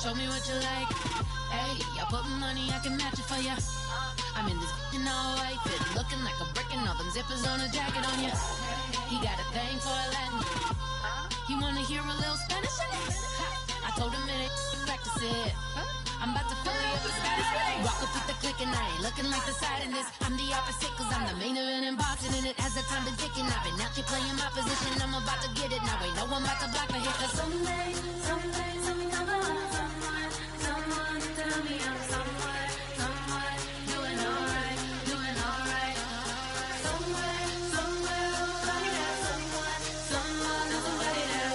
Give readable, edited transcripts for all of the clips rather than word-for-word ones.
show me what you like. Hey, I put money, I can match it for ya. I'm in this all white fit, looking like a brick and all them zippers on a jacket on ya. He got a thing for a Latin. He wanna hear a little Spanish in it? I told him it ain't practice it. I'm about to fill you up with Spanish. Walk up with the click and I ain't looking like the side in this. I'm the opposite cause I'm the main event in boxing and it has the time been ticking. I've been out here playing my position. I'm about to get it now. Ain't no one about to block my hit cause someday I'm gonna someone tell me I'm somewhere doing alright. Somewhere somebody that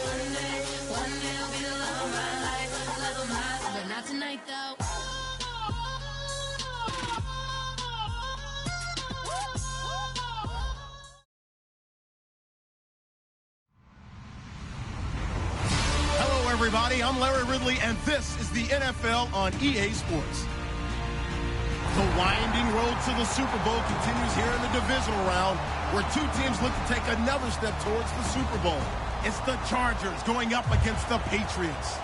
one day will be the love of my life, but not tonight though. Hello, everybody. I'm Larry Ridley, and this is the NFL on EA Sports. The winding road to the Super Bowl continues here in the divisional round, where two teams look to take another step towards the Super Bowl. It's the Chargers going up against the Patriots.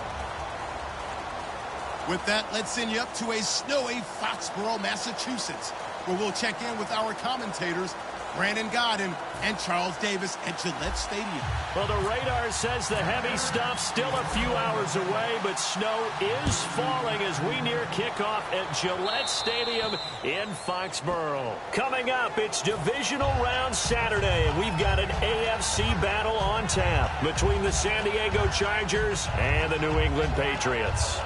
With that, let's send you up to a snowy Foxborough, Massachusetts, where we'll check in with our commentators, Brandon Godden and Charles Davis at Gillette Stadium. Well, the radar says the heavy stuff's still a few hours away, but snow is falling as we near kickoff at Gillette Stadium in Foxborough. Coming up, it's Divisional Round Saturday, and we've got an AFC battle on tap between the San Diego Chargers and the New England Patriots.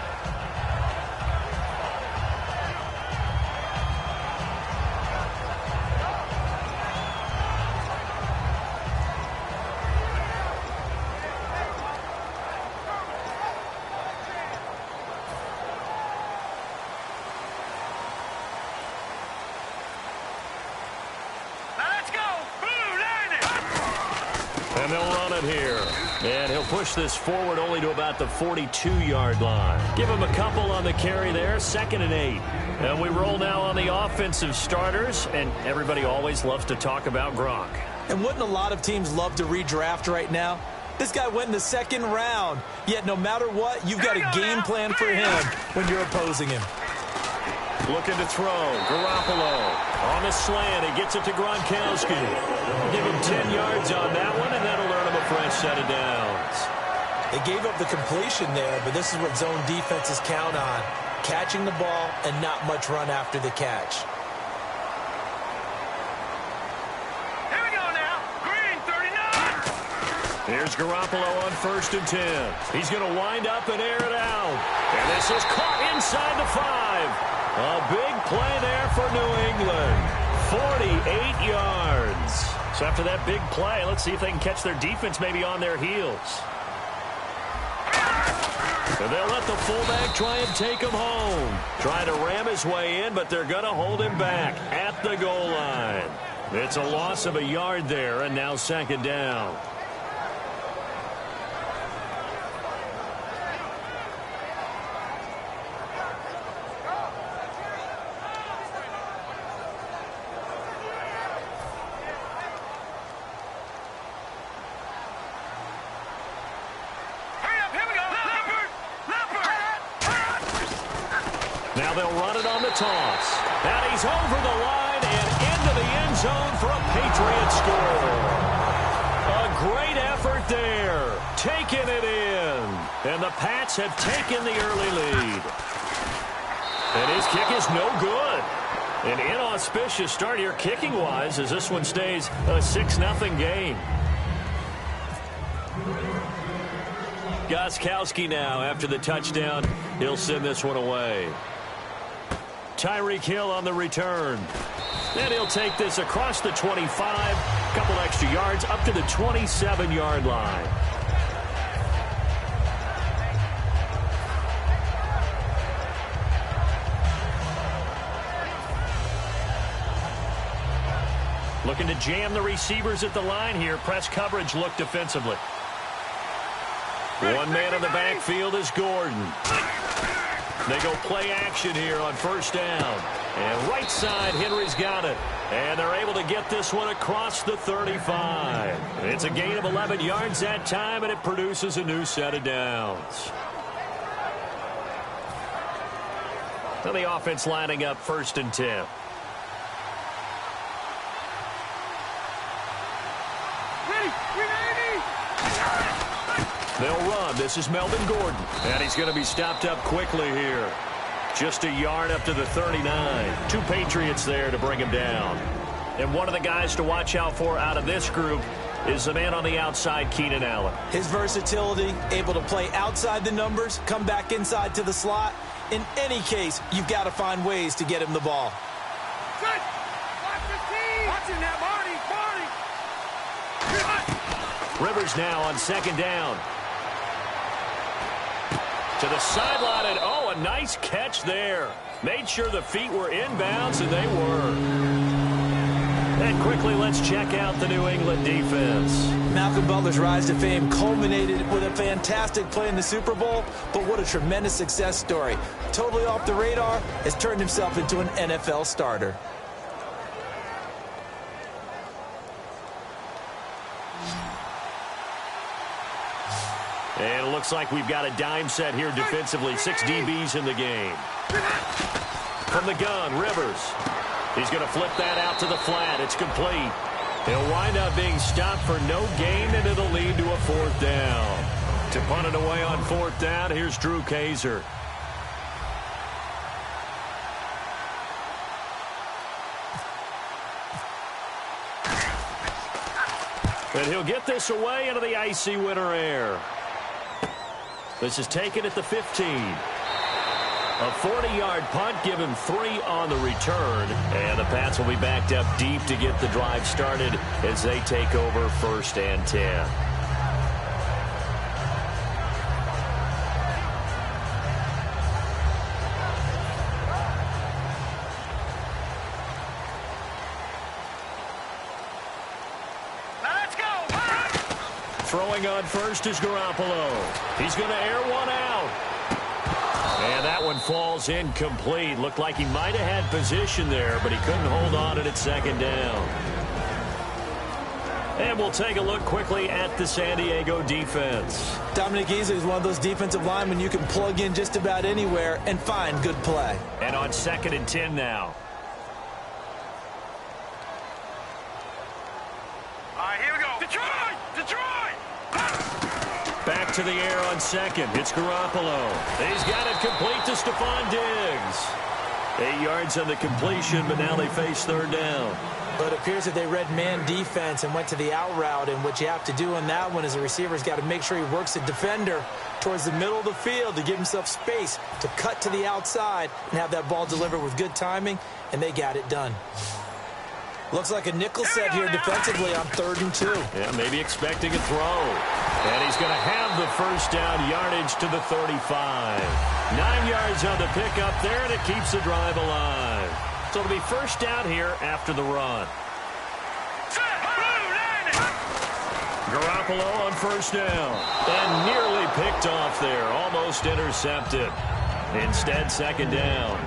And they'll run it here. And he'll push this forward only to about the 42-yard line. Give him a couple on the carry there, 2nd and 8. And we roll now on the offensive starters, and everybody always loves to talk about Gronk. And wouldn't a lot of teams love to redraft right now? This guy went in the 2nd round. Yet no matter what, you've got a game plan for him when you're opposing him. Looking to throw. Garoppolo on the slant. He gets it to Gronkowski. Give him 10 yards on that one, and that'll earn him a fresh set of downs. They gave up the completion there, but this is what zone defenses count on. Catching the ball and not much run after the catch. Here we go now. Green, 39. Here's Garoppolo on 1st and 10. He's going to wind up and air it out. And this is caught inside the 5. A big play there for New England. 48 yards. So after that big play, let's see if they can catch their defense maybe on their heels. And they'll let the fullback try and take him home. Trying to ram his way in, but they're going to hold him back at the goal line. It's a loss of a yard there, and now 2nd down. Now they'll run it on the toss. And he's over the line and into the end zone for a Patriot score. A great effort there. Taking it in. And the Pats have taken the early lead. And his kick is no good. An inauspicious start here kicking-wise as this one stays a 6-0 game. Gostkowski now after the touchdown. He'll send this one away. Tyreek Hill on the return. And he'll take this across the 25. Couple extra yards up to the 27-yard line. Looking to jam the receivers at the line here. Press coverage look defensively. One man in the backfield is Gordon. They go play action here on 1st down. And right side, Henry's got it. And they're able to get this one across the 35. It's a gain of 11 yards that time, and it produces a new set of downs. So the offense lining up 1st and 10. They'll run. This is Melvin Gordon. And he's going to be stopped up quickly here. Just a yard up to the 39. 2 Patriots there to bring him down. And one of the guys to watch out for out of this group is the man on the outside, Keenan Allen. His versatility, able to play outside the numbers, come back inside to the slot. In any case, you've got to find ways to get him the ball. Watch him now, Marty. Rivers now on 2nd down. To the sideline, and oh, a nice catch there. Made sure the feet were inbounds, and they were. And quickly, let's check out the New England defense. Malcolm Butler's rise to fame culminated with a fantastic play in the Super Bowl, but what a tremendous success story. Totally off the radar, has turned himself into an NFL starter. And it looks like we've got a dime set here defensively. 6 DBs in the game. From the gun, Rivers. He's going to flip that out to the flat. It's complete. He'll wind up being stopped for no gain, and it'll lead to a 4th down. To punt it away on 4th down, here's Drew Kaiser. And he'll get this away into the icy winter air. This is taken at the 15. A 40-yard punt, give him 3 on the return. And the Pats will be backed up deep to get the drive started as they take over 1st and 10. Throwing on 1st is Garoppolo. He's going to air one out. And that one falls incomplete. Looked like he might have had position there, but he couldn't hold on it at 2nd down. And we'll take a look quickly at the San Diego defense. Dominic Easley is one of those defensive linemen you can plug in just about anywhere and find good play. And on 2nd and 10 now. All right, here we go. Detroit! Back to the air on 2nd. It's Garoppolo. He's got it complete to Stephon Diggs. 8 yards on the completion, but now they face 3rd down. But it appears that they read man defense and went to the out route, and what you have to do on that one is the receiver's got to make sure he works the defender towards the middle of the field to give himself space to cut to the outside and have that ball delivered with good timing, and they got it done. Looks like a nickel set here defensively on 3rd and 2. Yeah, maybe expecting a throw. And he's going to have the 1st down, yardage to the 35. 9 yards on the pickup there, and it keeps the drive alive. So it'll be 1st down here after the run. Garoppolo on 1st down. And nearly picked off there, almost intercepted. Instead, 2nd down.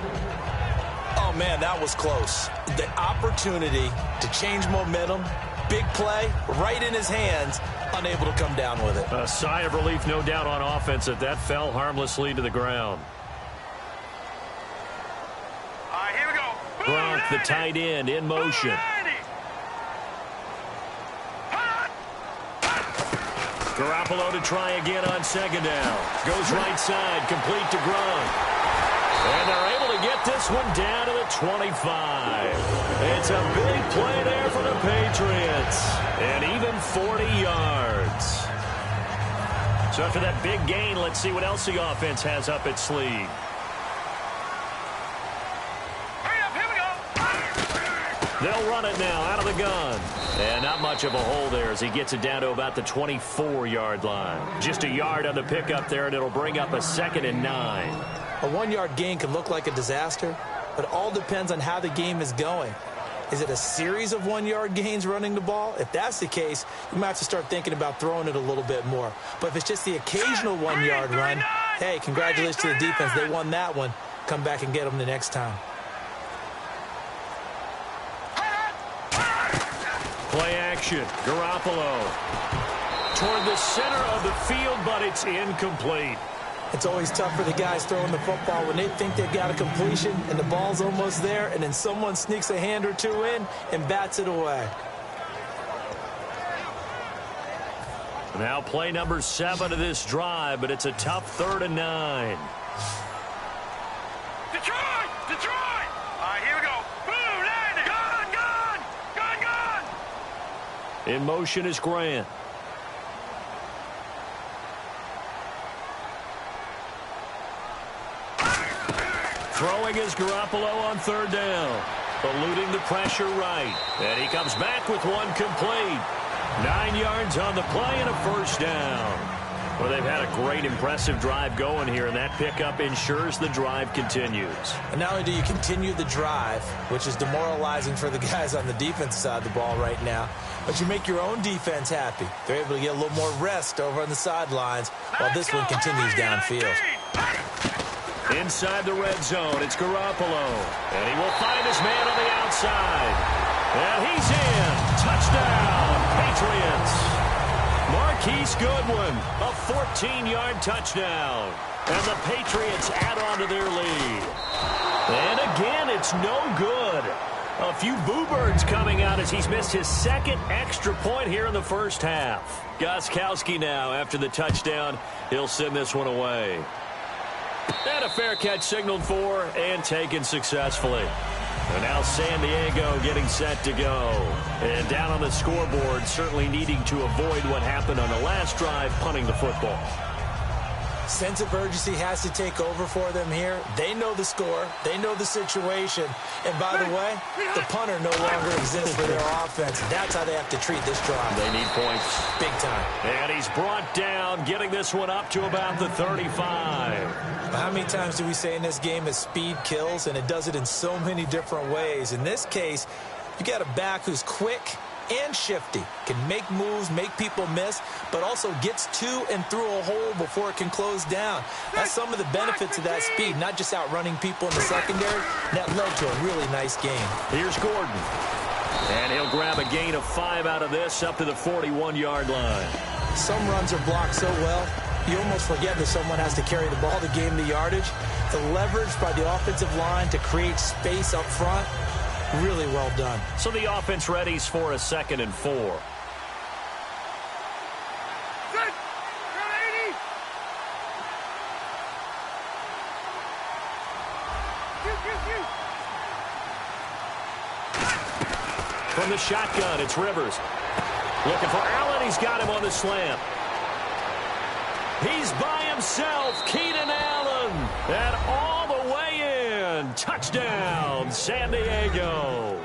Oh, man, that was close. The opportunity to change momentum, big play, right in his hands, unable to come down with it. A sigh of relief, no doubt, on offense that fell harmlessly to the ground. All right, here we go. Gronk, the tight end, in motion. Garoppolo to try again on 2nd down. Goes right side, complete to Gronk. And they're able to get this one down to the 25. It's a big play there for the Patriots. And even 40 yards. So after that big gain, let's see what else the offense has up its sleeve. Hurry up, here we go. They'll run it now out of the gun. And not much of a hole there as he gets it down to about the 24-yard line. Just a yard on the pickup there, and it'll bring up a 2nd and 9. A 1-yard gain can look like a disaster, but it all depends on how the game is going. Is it a series of 1-yard gains running the ball? If that's the case, you might have to start thinking about throwing it a little bit more. But if it's just the occasional 1-yard run, hey, congratulations to the defense. They won that one. Come back and get them the next time. Play action. Garoppolo toward the center of the field, but it's incomplete. It's always tough for the guys throwing the football when they think they've got a completion and the ball's almost there, and then someone sneaks a hand or two in and bats it away. Now play number 7 of this drive, but it's a tough 3rd and 9. Detroit! Detroit! All right, here we go. Boom, landing. Gone. In motion is Grant. Throwing is Garoppolo on 3rd down. Eluding the pressure right. And he comes back with one complete. 9 yards on the play and a 1st down. Well, they've had a great, impressive drive going here, and that pickup ensures the drive continues. And not only do you continue the drive, which is demoralizing for the guys on the defense side of the ball right now, but you make your own defense happy. They're able to get a little more rest over on the sidelines while this one continues downfield. Inside the red zone, it's Garoppolo. And he will find his man on the outside. And he's in. Touchdown, Patriots. Marquise Goodwin, a 14-yard touchdown. And the Patriots add on to their lead. And again, it's no good. A few boo birds coming out as he's missed his 2nd extra point here in the first half. Gostkowski now, after the touchdown, he'll send this one away. And a fair catch signaled for and taken successfully. And now San Diego getting set to go. And down on the scoreboard, certainly needing to avoid what happened on the last drive, punting the football. Sense of urgency has to take over for them here. They know the score. They know the situation. And by the way, the punter no longer exists for their offense. That's how they have to treat this drive. They need points. Big time. And he's brought down, getting this one up to about the 35. How many times do we say in this game that speed kills, and it does it in so many different ways? In this case, you got a back who's quick and shifty, can make moves, make people miss, but also gets to and through a hole before it can close down. That's some of the benefits of that speed, not just outrunning people in the secondary. That led to a really nice game. Here's Gordon. And he'll grab a gain of 5 out of this up to the 41-yard line. Some runs are blocked so well, you almost forget that someone has to carry the ball to gain the yardage. The leverage by the offensive line to create space up front, really well done. So the offense readies for a 2nd and 4. From the shotgun, it's Rivers. Looking for Allen. He's got him on the slant. He's by himself. Keenan Allen. And all the way in. Touchdown, San Diego.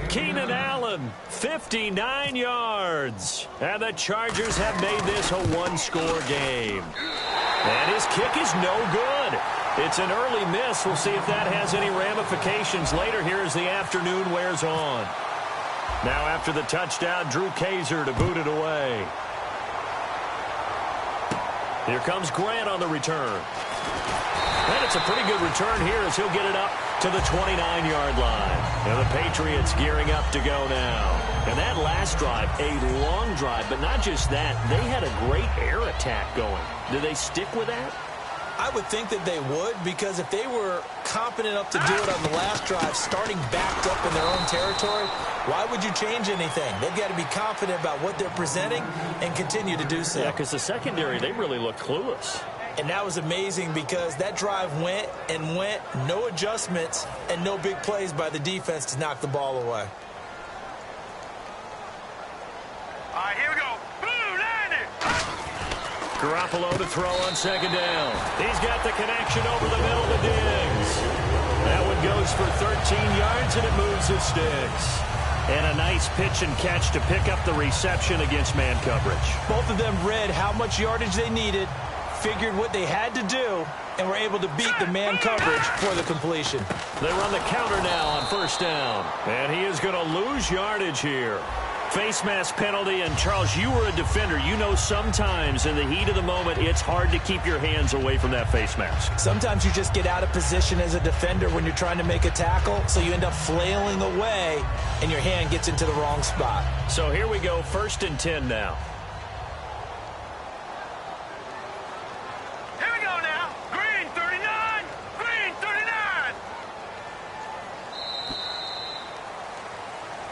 Keenan Allen, 59 yards. And the Chargers have made this a one-score game. And his kick is no good. It's an early miss. We'll see if that has any ramifications later here as the afternoon wears on. Now after the touchdown, Drew Kaiser to boot it away. Here comes Grant on the return. And it's a pretty good return here as he'll get it up to the 29-yard line. And the Patriots gearing up to go now. And that last drive, a long drive, but not just that. They had a great air attack going. Do they stick with that? I would think that they would, because if they were competent enough to do it on the last drive, starting backed up in their own territory, why would you change anything? They've got to be confident about what they're presenting and continue to do so. Yeah, because the secondary, they really look clueless. And that was amazing because that drive went and went, no adjustments, and no big plays by the defense to knock the ball away. All right, here we go. Boom, landed. Garoppolo to throw on 2nd down. He's got the connection over the middle to Diggs. That one goes for 13 yards, and it moves his sticks. And a nice pitch and catch to pick up the reception against man coverage. Both of them read how much yardage they needed, figured what they had to do, and were able to beat the man coverage for the completion. They run the counter now on 1st down. And he is going to lose yardage here. Face mask penalty, and Charles, you were a defender. You know sometimes in the heat of the moment, it's hard to keep your hands away from that face mask. Sometimes you just get out of position as a defender when you're trying to make a tackle, so you end up flailing away, and your hand gets into the wrong spot. So here we go, 1st and 10 now. Here we go now.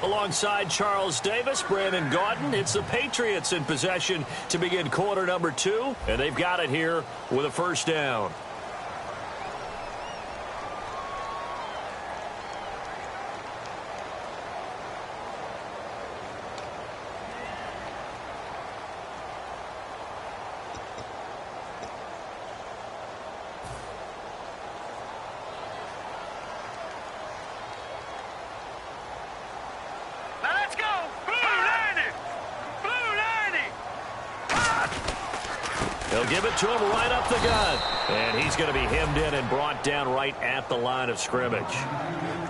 Alongside Charles Davis, Brandon Gaudin, it's the Patriots in possession to begin quarter number 2, and they've got it here with a first down. They'll give it to him right up the gut. And he's going to be hemmed in and brought down right at the line of scrimmage.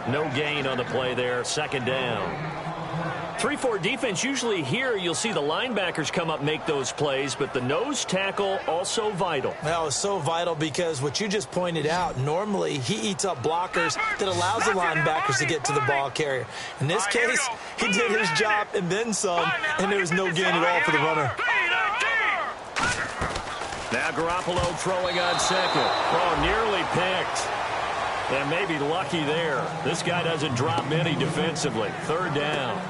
No gain on the play there. Second down. 3-4 defense, usually here you'll see the linebackers come up, make those plays, but the nose tackle also vital. Well, it's so vital because what you just pointed out, normally he eats up blockers that allows the linebackers to get to the ball carrier. In this case, he did his job and then some, and there was no gain at all for the runner. Now Garoppolo throwing on second. Oh, nearly picked. And maybe lucky there. This guy doesn't drop many defensively. Third down.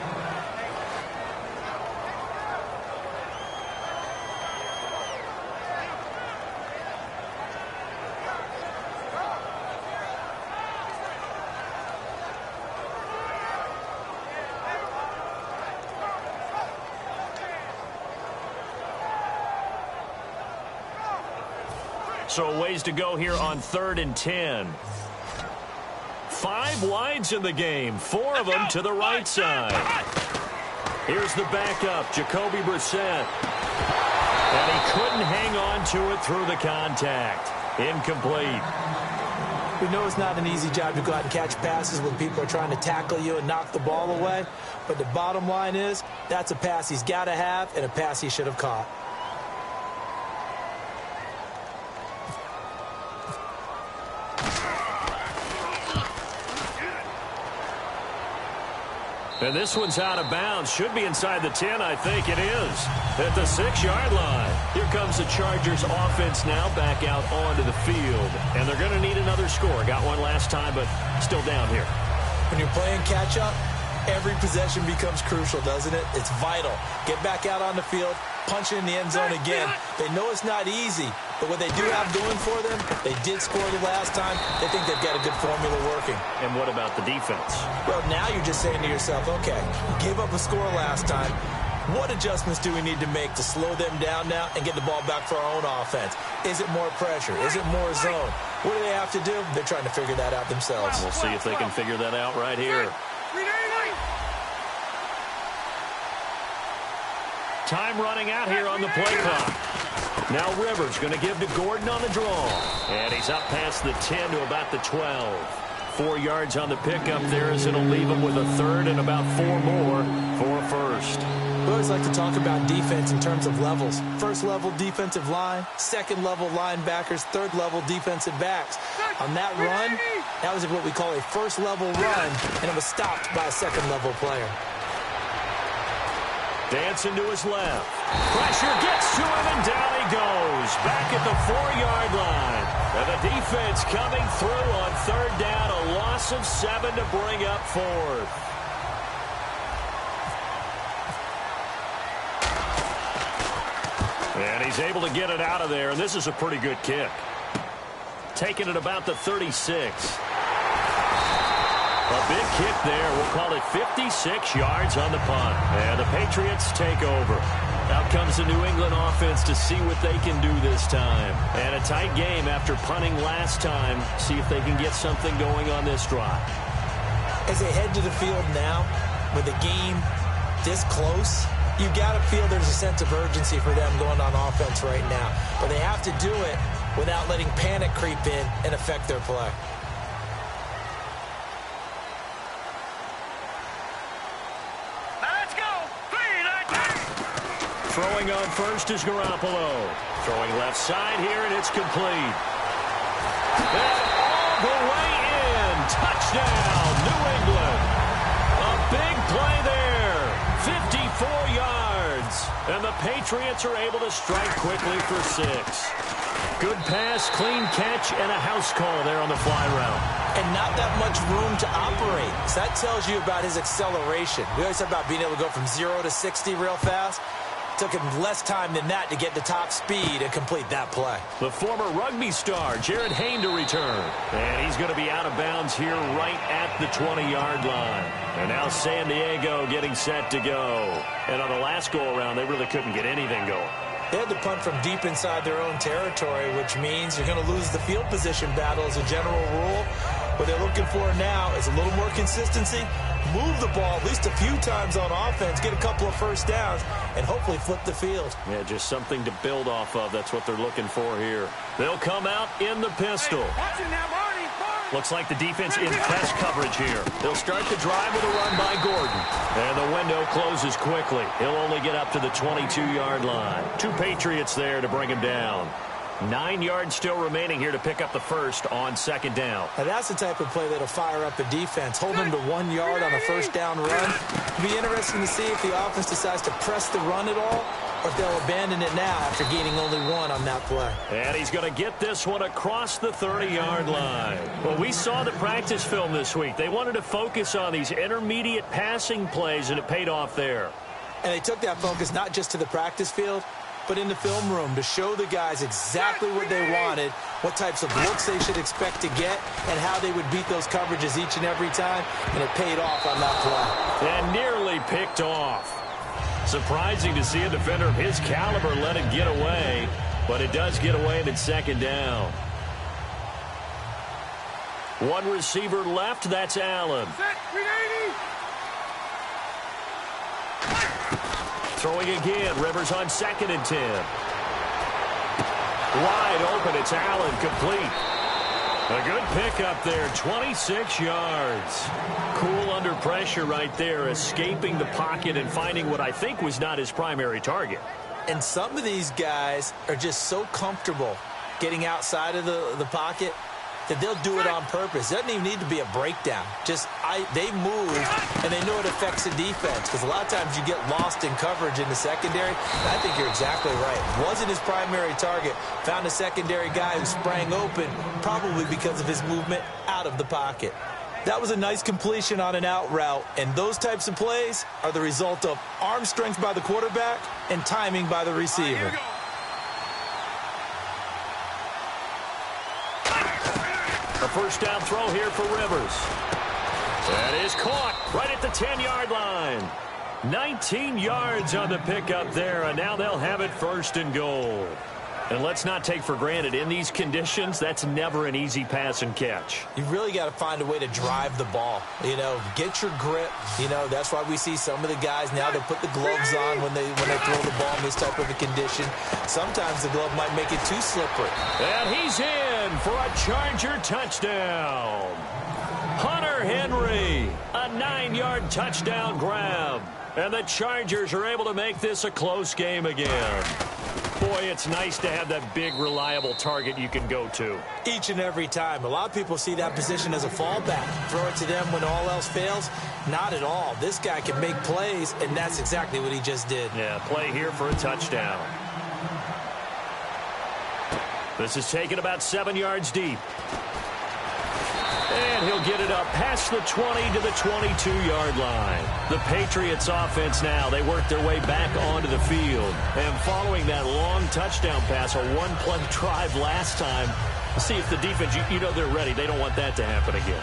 So ways to go here on 3rd and 10. 5 wides in the game, 4 of them to the right side. Here's the backup, Jacoby Brissett. And he couldn't hang on to it through the contact. Incomplete. We know it's not an easy job to go out and catch passes when people are trying to tackle you and knock the ball away. But the bottom line is, that's a pass he's got to have and a pass he should have caught. And this one's out of bounds. Should be inside the 10, I think it is. At the 6-yard line. Here comes the Chargers offense now back out onto the field. And they're going to need another score. Got one last time, but still down here. When you're playing catch-up, every possession becomes crucial, doesn't it? It's vital. Get back out on the field, punch it in the end zone again. They know it's not easy, but what they do have going for them, they did score the last time. They think they've got a good formula working. And what about the defense? Well, now you're just saying to yourself, okay, gave up a score last time. What adjustments do we need to make to slow them down now and get the ball back for our own offense? Is it more pressure? Is it more zone? What do they have to do? They're trying to figure that out themselves. We'll see if they can figure that out right here. Time running out here on the play clock. Now Rivers going to give to Gordon on the draw. And he's up past the 10 to about the 12. 4 yards on the pickup there as it'll leave him with a third and about 4 more for a first. We always like to talk about defense in terms of levels. First level defensive line, second level linebackers, third level defensive backs. On that run, that was what we call a first level run, and it was stopped by a second level player. Dancing to his left. Pressure gets to him, and down he goes. Back at the 4-yard line. And the defense coming through on third down. A loss of 7 to bring up fourth. And he's able to get it out of there, and this is a pretty good kick. Taking it about the 36. A big kick there. We'll call it 56 yards on the punt. And the Patriots take over. Out comes the New England offense to see what they can do this time. And a tight game after punting last time. See if they can get something going on this drive. As they head to the field now, with the game this close, you got to feel there's a sense of urgency for them going on offense right now. But they have to do it without letting panic creep in and affect their play. Throwing on first is Garoppolo. Throwing left side here, and it's complete. And all the way in. Touchdown, New England. A big play there. 54 yards. And the Patriots are able to strike quickly for 6. Good pass, clean catch, and a house call there on the fly route. And not that much room to operate. So that tells you about his acceleration. We always talk about being able to go from 0 to 60 real fast. Took him less time than that to get to top speed and complete that play. The former rugby star, Jared Hayne, to return. And he's going to be out of bounds here right at the 20-yard line. And now San Diego getting set to go. And on the last go-around, they really couldn't get anything going. They had to punt from deep inside their own territory, which means you're going to lose the field position battle as a general rule. What they're looking for now is a little more consistency, move the ball at least a few times on offense, get a couple of first downs, and hopefully flip the field. Yeah, just something to build off of. That's what they're looking for here. They'll come out in the pistol. Looks like the defense in press coverage here. They'll start the drive with a run by Gordon. And the window closes quickly. He'll only get up to the 22-yard line. 2 Patriots there to bring him down. 9 yards still remaining here to pick up the first on second down. Now that's the type of play that'll fire up a defense. Hold them to 1 yard on a first down run. It'll be interesting to see if the offense decides to press the run at all, or if they'll abandon it now after gaining only 1 on that play. And he's going to get this one across the 30-yard line. Well, we saw the practice film this week. They wanted to focus on these intermediate passing plays, and it paid off there. And they took that focus not just to the practice field, but in the film room to show the guys exactly what they wanted, what types of looks they should expect to get, and how they would beat those coverages each and every time, and it paid off on that play. And nearly picked off. Surprising to see a defender of his caliber let it get away, but it does get away and it's second down. 1 receiver left, that's Allen. Throwing again, Rivers on 2nd and 10. Wide open, it's Allen, complete. A good pickup there, 26 yards. Cool under pressure right there, escaping the pocket and finding what I think was not his primary target. And some of these guys are just so comfortable getting outside of the pocket that they'll do it on purpose. It doesn't even need to be a breakdown. They move, and they know it affects the defense, because a lot of times you get lost in coverage in the secondary. And I think you're exactly right. Wasn't his primary target. Found a secondary guy who sprang open, probably because of his movement out of the pocket. That was a nice completion on an out route, and those types of plays are the result of arm strength by the quarterback and timing by the receiver. A first down throw here for Rivers. That is caught right at the 10-yard line. 19 yards on the pickup there, and now they'll have it 1st and goal. And let's not take for granted, in these conditions, that's never an easy pass and catch. You really got to find a way to drive the ball. Get your grip. That's why we see some of the guys now, they put the gloves on when they throw the ball in this type of a condition. Sometimes the glove might make it too slippery. And he's in for a Charger touchdown. Hunter Henry, a 9-yard touchdown grab. And the Chargers are able to make this a close game again. Boy, it's nice to have that big, reliable target you can go to. Each and every time. A lot of people see that position as a fallback. Throw it to them when all else fails. Not at all. This guy can make plays, and that's exactly what he just did. Yeah, play here for a touchdown. This is taken about 7 yards deep. And he'll get it up past the 20 to the 22-yard line. The Patriots offense now, they work their way back onto the field. And following that long touchdown pass, a one-play drive last time, see if the defense, they're ready. They don't want that to happen again.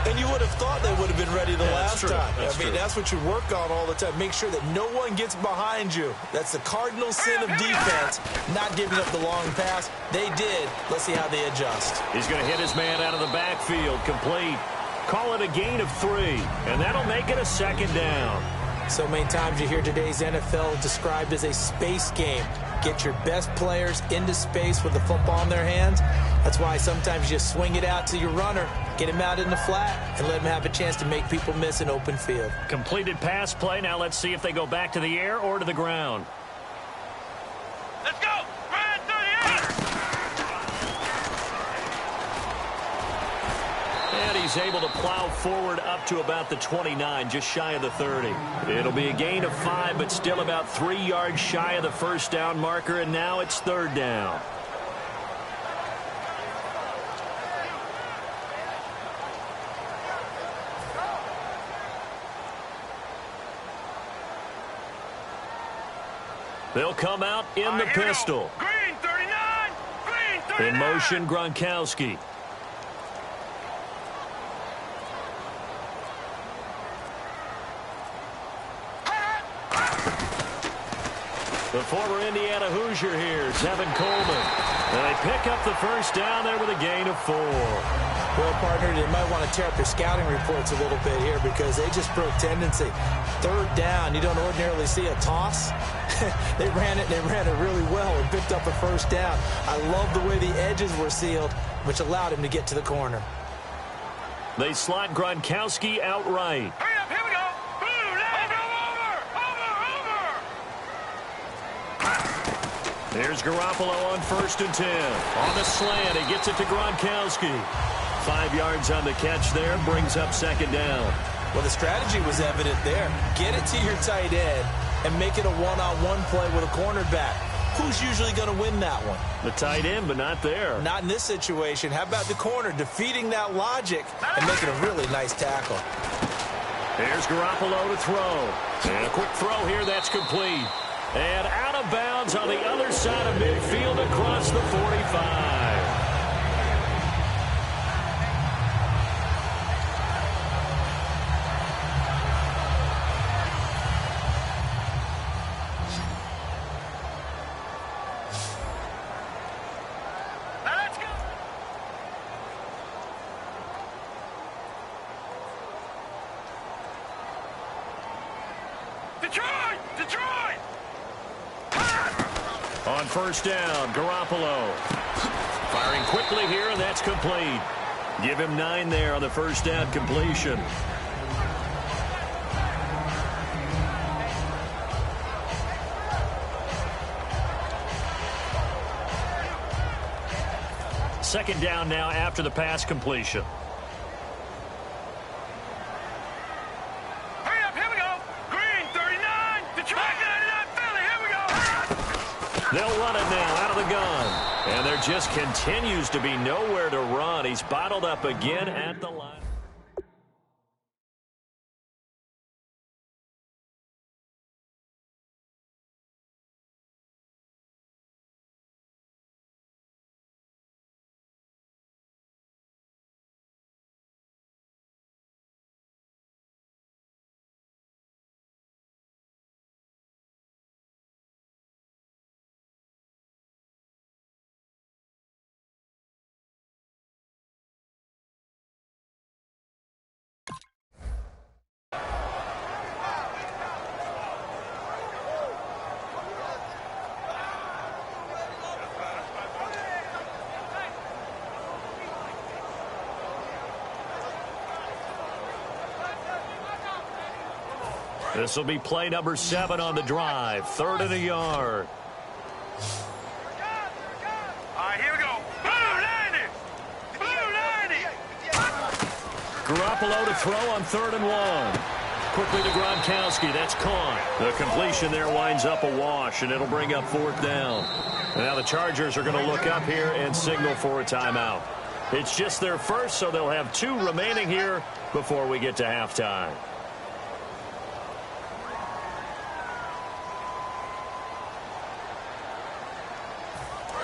And you would have thought they would have been ready the last time. That's what you work on all the time. Make sure that no one gets behind you. That's the cardinal sin of defense, not giving up the long pass. They did. Let's see how they adjust. He's going to hit his man out of the backfield, complete. Call it a gain of 3, and that'll make it a 2nd down. So many times you hear today's NFL described as a space game. Get your best players into space with the football in their hands. That's why sometimes you swing it out to your runner, get him out in the flat, and let him have a chance to make people miss an open field. Completed pass play. Now let's see if they go back to the air or to the ground. Let's go! Run through the air! And he's able to plow forward up to about the 29, just shy of the 30. It'll be a gain of 5, but still about 3 yards shy of the first down marker, and now it's 3rd down. They'll come out in the pistol. Green 39! Green 39! In motion, Gronkowski. The former Indiana Hoosier here, Tevin Coleman. And they pick up the first down there with a gain of 4. Well, partner, they might want to tear up their scouting reports a little bit here because they just broke tendency. Third down, you don't ordinarily see a toss. They ran it really well and picked up a first down. I love the way the edges were sealed, which allowed him to get to the corner. They slot Gronkowski outright. Hurry up, here we go! Blue line! Over! Here's Garoppolo on 1st and 10. On the slant, he gets it to Gronkowski. 5 yards on the catch there, brings up 2nd down. Well, the strategy was evident there. Get it to your tight end and make it a one-on-one play with a cornerback. Who's usually going to win that one? The tight end, but not there. Not in this situation. How about the corner defeating that logic and making a really nice tackle? Here's Garoppolo to throw. And a quick throw here, that's complete. And out of bounds on the other side of midfield across the 45. Detroit! On 1st down, Garoppolo. Firing quickly here, and that's complete. Give him 9 there on the 1st down completion. Second down now after the pass completion. Hurry up, here we go! Green 39! Detroit 99 Philly, here we go! They'll run it now out of the gun. And there just continues to be nowhere to run. He's bottled up again at the line. This will be play number 7 on the drive. 3rd and a yard. All right, here we go. Blue 90! Blue 90! Garoppolo to throw on 3rd and 1. Quickly to Gronkowski. That's caught. The completion there winds up a wash, and it'll bring up 4th down. And now the Chargers are going to look up here and signal for a timeout. It's just their first, so they'll have 2 remaining here before we get to halftime.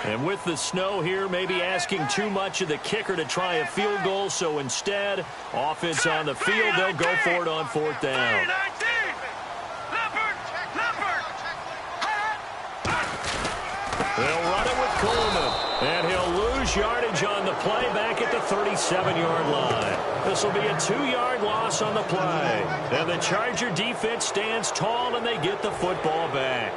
And with the snow here, maybe asking too much of the kicker to try a field goal. So instead, offense on the field, they'll go for it on 4th down. They'll run it with Coleman. And he'll lose yardage on the play back at the 37-yard line. This will be a 2-yard loss on the play. And the Charger defense stands tall, and they get the football back.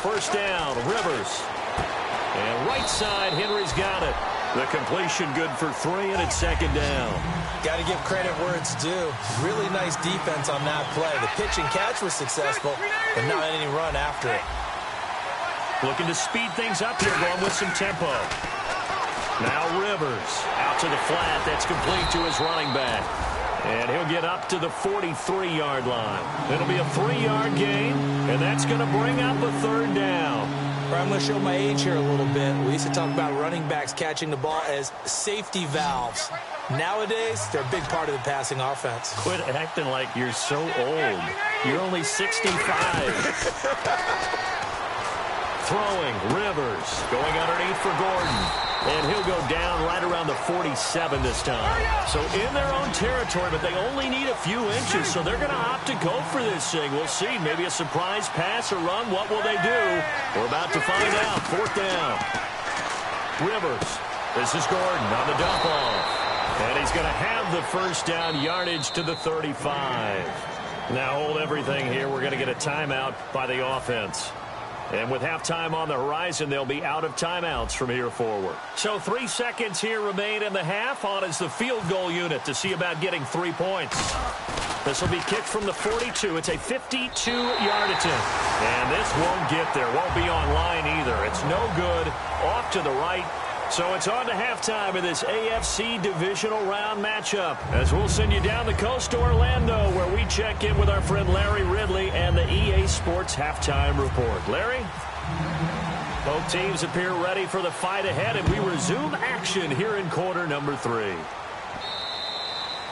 First down, Rivers. And right side, Henry's got it. The completion good for 3, and it's 2nd down. Got to give credit where it's due. Really nice defense on that play. The pitch and catch was successful, but not any run after it. Looking to speed things up here, going with some tempo. Now Rivers out to the flat. That's complete to his running back. And he'll get up to the 43-yard line. It'll be a 3-yard gain, and that's going to bring up a 3rd down. I'm going to show my age here a little bit. We used to talk about running backs catching the ball as safety valves. Nowadays, they're a big part of the passing offense. Quit acting like you're so old. You're only 65. Throwing, Rivers, going underneath for Gordon. And he'll go down right around the 47 this time. So in their own territory, but they only need a few inches, so they're going to opt to go for this thing. We'll see. Maybe a surprise pass or run. What will they do? We're about to find out. 4th down. Rivers. This is Gordon on the dump off. And he's going to have the first down yardage to the 35. Now hold everything here. We're going to get a timeout by the offense. And with halftime on the horizon, they'll be out of timeouts from here forward. So 3 seconds here remain in the half. On is the field goal unit to see about getting 3 points. This will be kicked from the 42. It's a 52-yard attempt. And this won't get there. Won't be on line either. It's no good. Off to the right. So it's on to halftime in this AFC Divisional Round matchup, as we'll send you down the coast to Orlando, where we check in with our friend Larry Ridley and the EA Sports Halftime Report. Larry? Both teams appear ready for the fight ahead, and we resume action here in quarter number 3.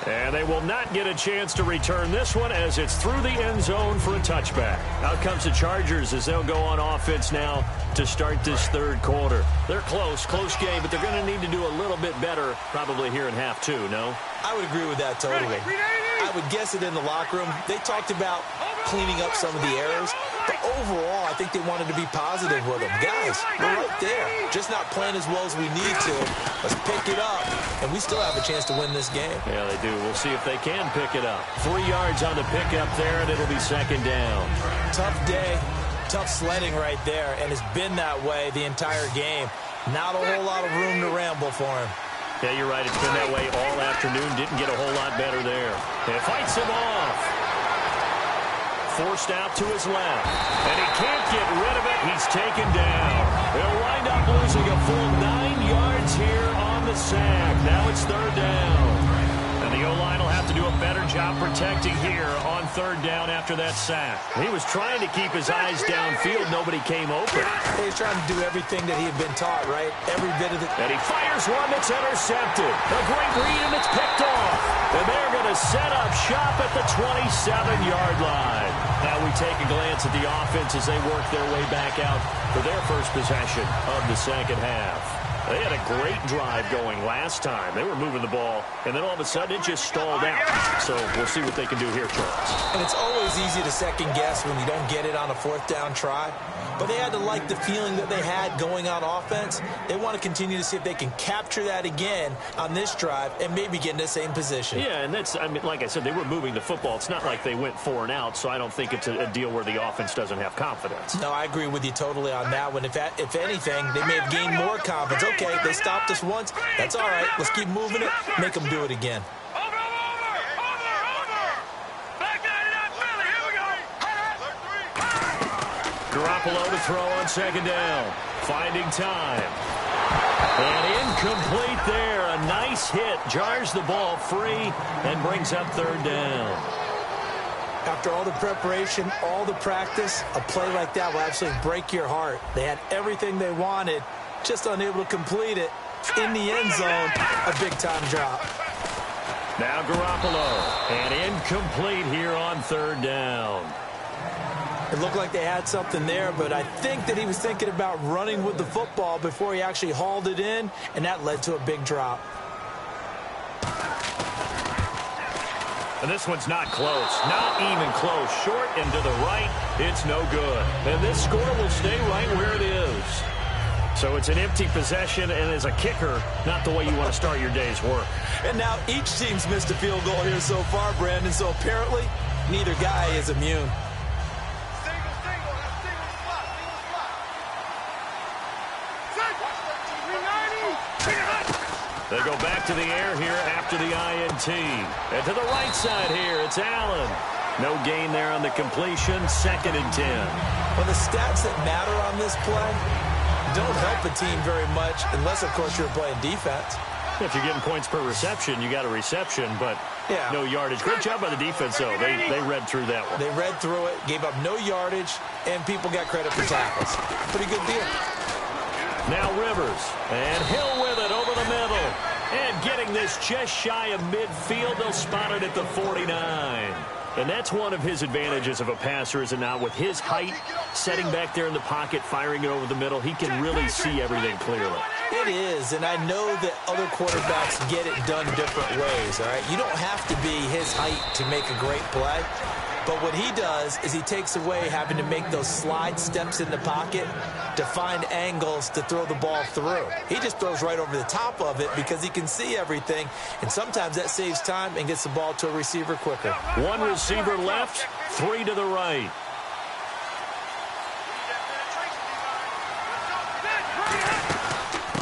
And they will not get a chance to return this one as it's through the end zone for a touchback. Out comes the Chargers as they'll go on offense now to start this third quarter. They're close game, but they're going to need to do a little bit better probably here in half 2, no? I would agree with that totally. I would guess it in the locker room. They talked about cleaning up some of the errors, but overall, I think they wanted to be positive with them. Guys, we're right there. Just not playing as well as we need to. Let's pick it up, and we still have a chance to win this game. Yeah, they do. We'll see if they can pick it up. 3 yards on the pickup there, and it'll be 2nd down. Tough day, tough sledding right there, and it's been that way the entire game. Not a whole lot of room to ramble for him. Yeah, you're right. It's been that way all afternoon. Didn't get a whole lot better there. And fights him off. Forced out to his left. And he can't get rid of it. He's taken down. They'll wind up losing a full 9 yards here on the sack. Now it's 3rd down. And the O-line will have to do a better job protecting here on 3rd down after that sack. He was trying to keep his eyes downfield. Nobody came open. He was trying to do everything that he had been taught, right? Every bit of it. And he fires one that's intercepted. A great read, and it's picked off. And they're going to set up shop at the 27-yard line. Now we take a glance at the offense as they work their way back out for their first possession of the second half. They had a great drive going last time. They were moving the ball, and then all of a sudden it just stalled out. So we'll see what they can do here, Charles. And it's always easy to second guess when you don't get it on a 4th down try. But they had to like the feeling that they had going on offense. They want to continue to see if they can capture that again on this drive and maybe get in the same position. Yeah, and that's, I mean, like I said, they were moving the football. It's not like they went 4 and out, so I don't think it's a deal where the offense doesn't have confidence. No, I agree with you totally on that one. If anything, they may have gained more confidence. Okay, they stopped us once. That's all right. Let's keep moving it. Make them do it again. Garoppolo to throw on 2nd down. Finding time. And incomplete there. A nice hit. Jars the ball free and brings up 3rd down. After all the preparation, all the practice, a play like that will absolutely break your heart. They had everything they wanted, just unable to complete it. In the end zone, a big-time drop. Now Garoppolo. And incomplete here on 3rd down. It looked like they had something there, but I think that he was thinking about running with the football before he actually hauled it in, and that led to a big drop. And this one's not close. Not even close. Short and to the right. It's no good. And this score will stay right where it is. So it's an empty possession, and as a kicker, not the way you want to start your day's work. And now each team's missed a field goal here so far, Brandon, so apparently neither guy is immune. They go back to the air here after the INT. And to the right side here, it's Allen. No gain there on the completion, 2nd and 10. Well, the stats that matter on this play don't help a team very much, unless, of course, you're playing defense. If you're getting points per reception, you got a reception, but no yardage. Great job by the defense, though. They read through that one. They read through it, gave up no yardage, and people got credit for tackles. Pretty good deal. Now Rivers, and Hill with it over the middle. And getting this just shy of midfield, they'll spot it at the 49. And that's one of his advantages of a passer, is it not? With his height, setting back there in the pocket, firing it over the middle, he can really see everything clearly. It is, and I know that other quarterbacks get it done different ways, all right? You don't have to be his height to make a great play. But what he does is he takes away having to make those slide steps in the pocket to find angles to throw the ball through. He just throws right over the top of it because he can see everything, and sometimes that saves time and gets the ball to a receiver quicker. One receiver left, 3 to the right.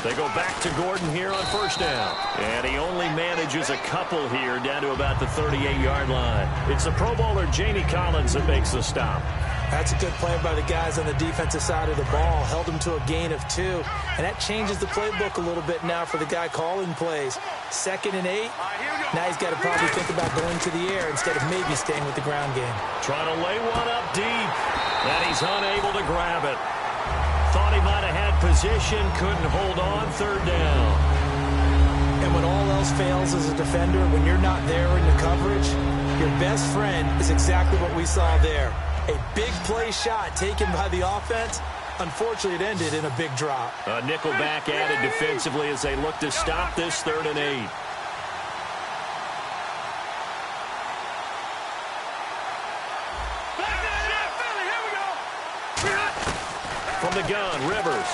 They go back to Gordon here on first down. And he only manages a couple here down to about the 38-yard line. It's the Pro Bowler Jamie Collins that makes the stop. That's a good play by the guys on the defensive side of the ball. Held him to a gain of 2. And that changes the playbook a little bit now for the guy calling plays. 2nd and 8. Now he's got to probably think about going to the air instead of maybe staying with the ground game. Trying to lay one up deep. And he's unable to grab it. Thought he might have had position, couldn't hold on, 3rd down. And when all else fails as a defender, when you're not there in the coverage, your best friend is exactly what we saw there. A big play shot taken by the offense. Unfortunately, it ended in a big drop. A nickel back added defensively as they look to stop this 3rd and 8. From the gun, Rivers.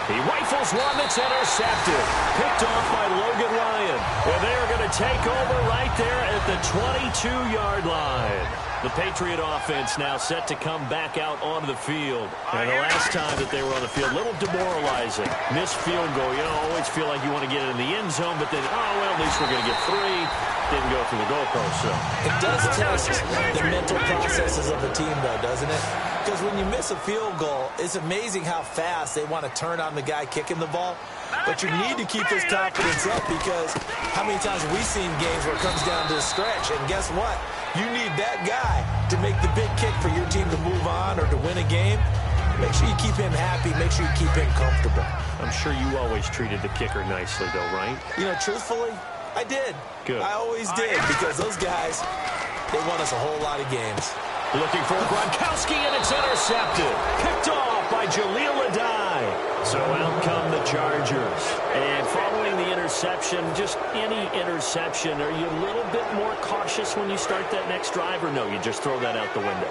He rifles one that's intercepted. Picked off by Logan Ryan. And they're going to take over right there at the 22-yard line. The Patriot offense now set to come back out onto the field. And the last time that they were on the field, a little demoralizing. Missed field goal. You know, always feel like you want to get it in the end zone, but then, oh, well, at least we're going to get 3. Didn't go through the goalpost, so. It does test the mental processes of a team, though, doesn't it? Because when you miss a field goal, it's amazing how fast they want to turn on the guy kicking the ball. But you need to keep his confidence up, because how many times have we seen games where it comes down to a stretch, and guess what? You need that guy to make the big kick for your team to move on or to win a game. Make sure you keep him happy. Make sure you keep him comfortable. I'm sure you always treated the kicker nicely, though, right? You know, truthfully, I did. Good. I always did, because those guys, they won us a whole lot of games. Looking for Gronkowski, and it's intercepted. Picked off by Jaleel Adai. So out come the Chargers. And following the interception, just any interception, are you a little bit more cautious when you start that next drive, or no, you just throw that out the window?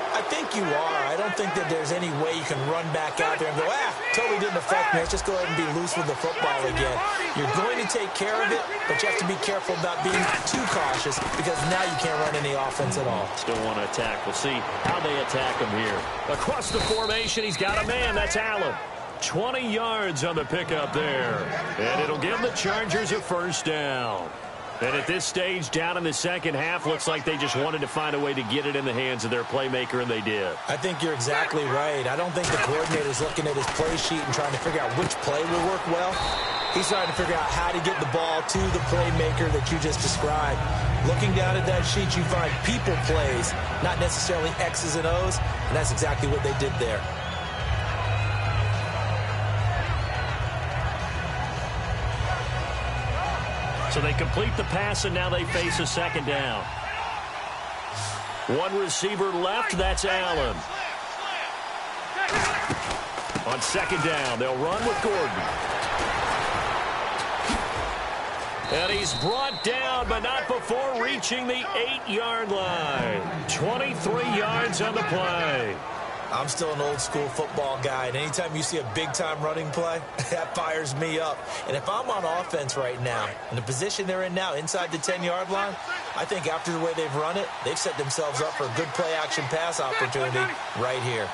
I think you are. I don't think that there's any way you can run back out there and go, totally didn't affect me. Let's just go ahead and be loose with the football again. You're going to take care of it, but you have to be careful about being too cautious, because now you can't run any offense at all. Still want to attack. We'll see how they attack him here. Across the formation, he's got a man. That's Allen. 20 yards on the pickup there. And it'll give the Chargers a 1st down. And at this stage, down in the second half, looks like they just wanted to find a way to get it in the hands of their playmaker, and they did. I think you're exactly right. I don't think the coordinator's looking at his play sheet and trying to figure out which play will work well. He's trying to figure out how to get the ball to the playmaker that you just described. Looking down at that sheet, you find people plays, not necessarily X's and O's, and that's exactly what they did there. So they complete the pass, and now they face a 2nd down. One receiver left, that's Allen. On 2nd down, they'll run with Gordon. And he's brought down, but not before reaching the 8-yard line. 23 yards on the play. I'm still an old-school football guy, and anytime you see a big-time running play, that fires me up. And if I'm on offense right now, in the position they're in now, inside the 10-yard line, I think after the way they've run it, they've set themselves up for a good play-action pass opportunity right here.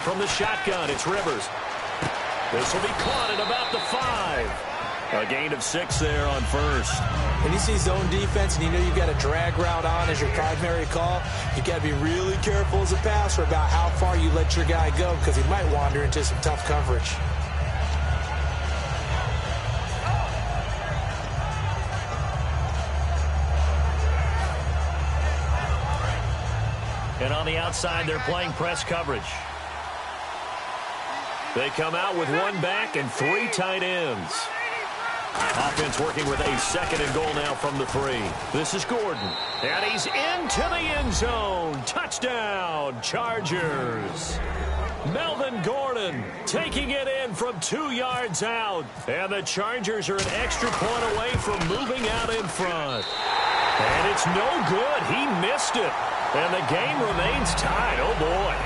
From the shotgun, it's Rivers. This will be caught at about the 5. A gain of 6 there on first. When you see zone defense and you know you've got a drag route on as your primary call, you got to be really careful as a passer about how far you let your guy go because he might wander into some tough coverage. And on the outside, they're playing press coverage. They come out with 1 back and 3 tight ends. Offense working with a 2nd and goal now from the 3. This is Gordon. And he's into the end zone. Touchdown, Chargers. Melvin Gordon taking it in from 2 yards out. And the Chargers are an extra point away from moving out in front. And it's no good. He missed it. And the game remains tied. Oh, boy.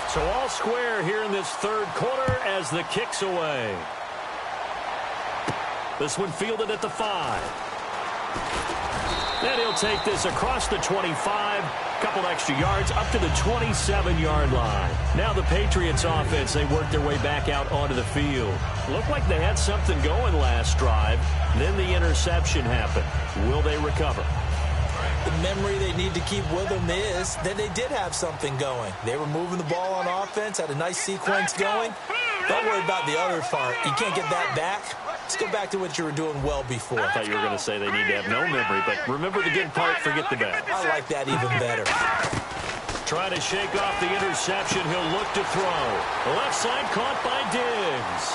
So all square here in this 3rd quarter as the kick's away. This one fielded at the 5. Then he'll take this across the 25. Couple extra yards up to the 27-yard line. Now the Patriots offense, they work their way back out onto the field. Looked like they had something going last drive. Then the interception happened. Will they recover? The memory they need to keep with them is that they did have something going. They were moving the ball on offense, had a nice sequence going. Don't worry about the other part. You can't get that back. Let's go back to what you were doing well before. I thought you were going to say they need to have no memory, but remember the good part, forget the bad. I like that even better. Trying to shake off the interception. He'll look to throw. Left side caught by Diggs.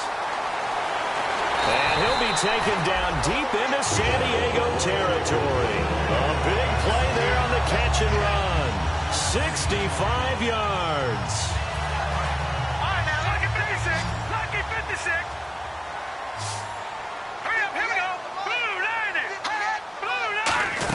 And he'll be taken down deep into San Diego territory. A big play there on the catch and run. 65 yards. All right, now, lucky 56. Lucky 56. Hurry up, here we go. Blue line it. Blue line it.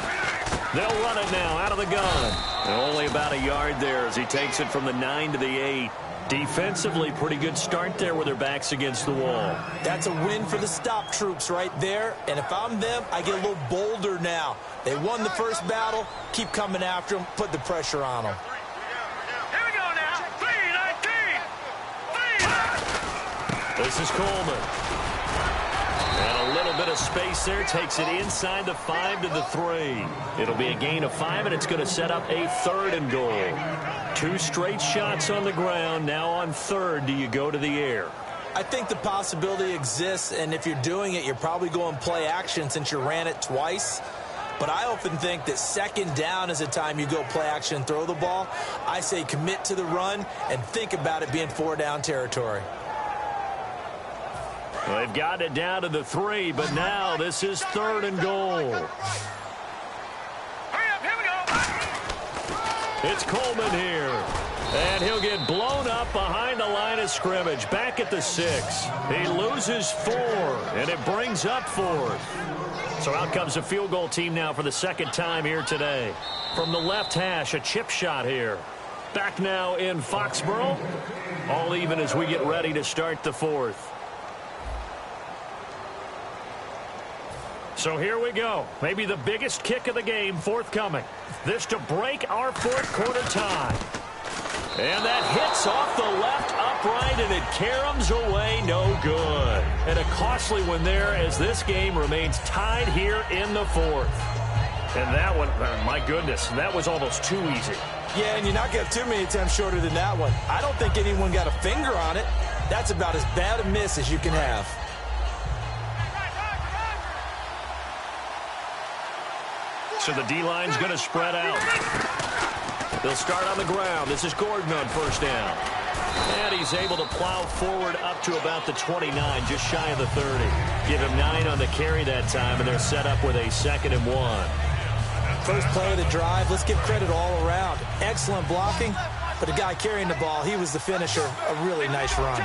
They'll run it now out of the gun. And only about a yard there as he takes it from the 9 to the 8. Defensively, pretty good start there with their backs against the wall. That's a win for the stop troops right there. And if I'm them, I get a little bolder now. They won the first battle. Keep coming after them. Put the pressure on them. Here we go now. 3-19. This is Coleman. And a little bit of space there. Takes it inside the 5 to the 3. It'll be a gain of 5, and it's going to set up a 3rd and goal. 2 straight shots on the ground. Now on 3rd, do you go to the air? I think the possibility exists, and if you're doing it, you're probably going play action since you ran it twice. But I often think that 2nd down is the time you go play action and throw the ball. I say commit to the run and think about it being 4-down territory. Well, they've got it down to the 3, but now this is 3rd and goal. Hurry up, here we go. It's Coleman here. And he'll get blown up behind the line of scrimmage. Back at the 6. He loses 4, and it brings up 4th. So out comes the field goal team now for the 2nd time here today. From the left hash, a chip shot here. Back now in Foxborough. All even as we get ready to start the 4th. So here we go. Maybe the biggest kick of the game forthcoming. This to break our 4th quarter tie. And that hits off the left upright, and it caroms away no good. And a costly one there as this game remains tied here in the 4th. And that one, my goodness, that was almost too easy. Yeah, and you're not going to have too many attempts shorter than that one. I don't think anyone got a finger on it. That's about as bad a miss as you can have. So the D-line's going to spread out. They'll start on the ground. This is Gordon on 1st down. And he's able to plow forward up to about the 29, just shy of the 30. Give him 9 on the carry that time, and they're set up with a 2nd and 1. First play of the drive, let's give credit all around. Excellent blocking, but the guy carrying the ball, he was the finisher. A really nice run.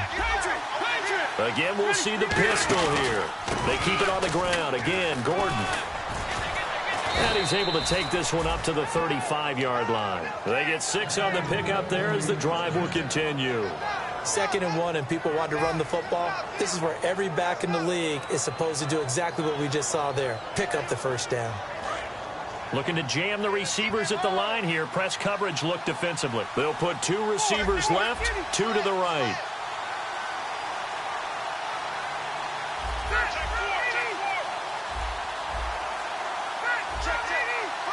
Again, we'll see the pistol here. They keep it on the ground. Again, Gordon. And he's able to take this one up to the 35-yard line. They get 6 on the pickup there as the drive will continue. 2nd and 1, and people want to run the football. This is where every back in the league is supposed to do exactly what we just saw there. Pick up the 1st down. Looking to jam the receivers at the line here. Press coverage look defensively. They'll put 2 receivers left, 2 to the right.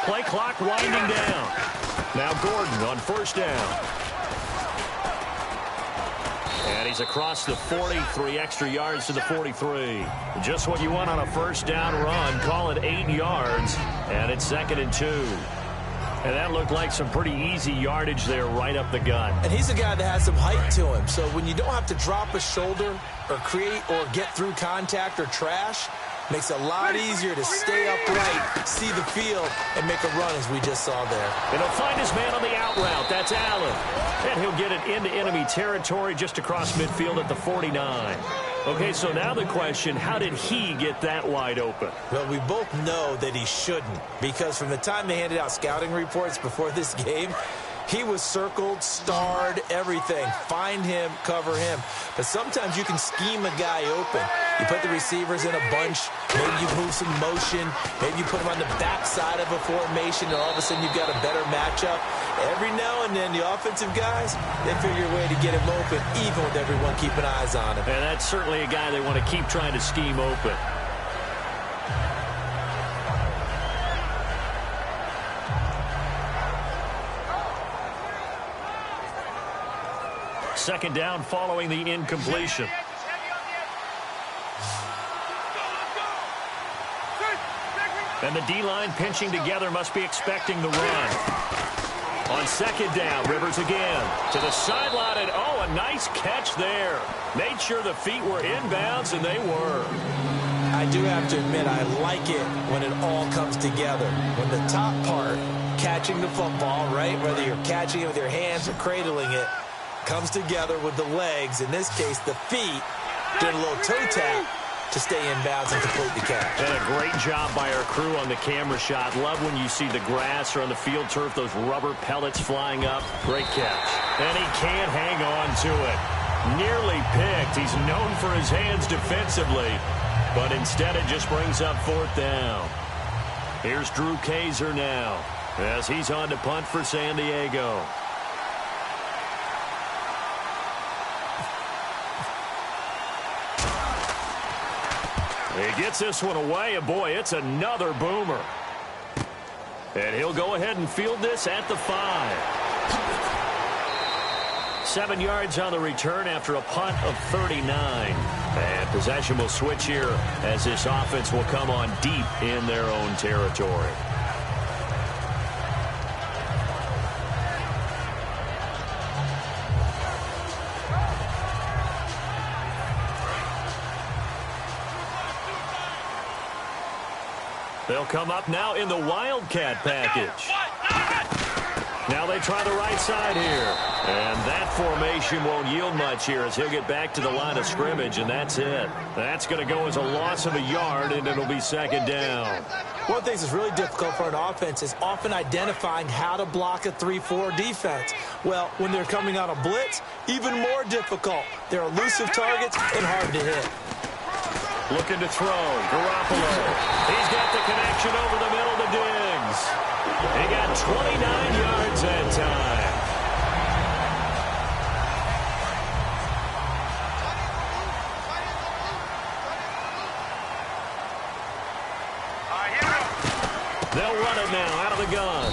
Play clock winding down. Now Gordon on first down. And he's across the 40, 3 extra yards to the 43. Just what you want on a first down run. Call it 8 yards, and it's 2nd and 2. And that looked like some pretty easy yardage there right up the gut. And he's a guy that has some height to him. So when you don't have to drop a shoulder or create or get through contact or trash, makes it a lot easier to stay upright, see the field, and make a run as we just saw there. And he'll find his man on the out route. That's Allen. And he'll get it into enemy territory just across midfield at the 49. Okay, so now the question, how did he get that wide open? Well, we both know that he shouldn't, because from the time they handed out scouting reports before this game, he was circled, starred, everything. Find him, cover him. But sometimes you can scheme a guy open. You put the receivers in a bunch. Maybe you move some motion. Maybe you put them on the backside of a formation, and all of a sudden you've got a better matchup. Every now and then, the offensive guys, they figure a way to get him open, even with everyone keeping eyes on him. And that's certainly a guy they want to keep trying to scheme open. Second down following the incompletion. And the D-line pinching together must be expecting the run. On second down, Rivers again to the sideline, and oh, a nice catch there. Made sure the feet were inbounds, and they were. I do have to admit, I like it when it all comes together. When the top part, catching the football, right, whether you're catching it with your hands or cradling it, comes together with the legs, in this case the feet, doing a little toe tap to stay in bounds and complete the catch. And a great job by our crew on the camera shot. Love when you see the grass or on the field turf, those rubber pellets flying up. Great catch. And he can't hang on to it. Nearly picked. He's known for his hands defensively, but instead it just brings up 4th down. Here's Drew Kaiser now as he's on to punt for San Diego. He gets this one away, and boy, it's another boomer. And he'll go ahead and field this at the 5. 7 yards on the return after a punt of 39. And possession will switch here as this offense will come on deep in their own territory. They'll come up now in the Wildcat package. Now they try the right side here. And that formation won't yield much here as he'll get back to the line of scrimmage, and that's it. That's going to go as a loss of a yard, and it'll be 2nd down. One of the things that's really difficult for an offense is often identifying how to block a 3-4 defense. Well, when they're coming on a blitz, even more difficult. They're elusive targets and hard to hit. Looking to throw. Garoppolo. He's got the connection over the middle to Diggs. He got 29 yards that time. They'll run it now out of the gun.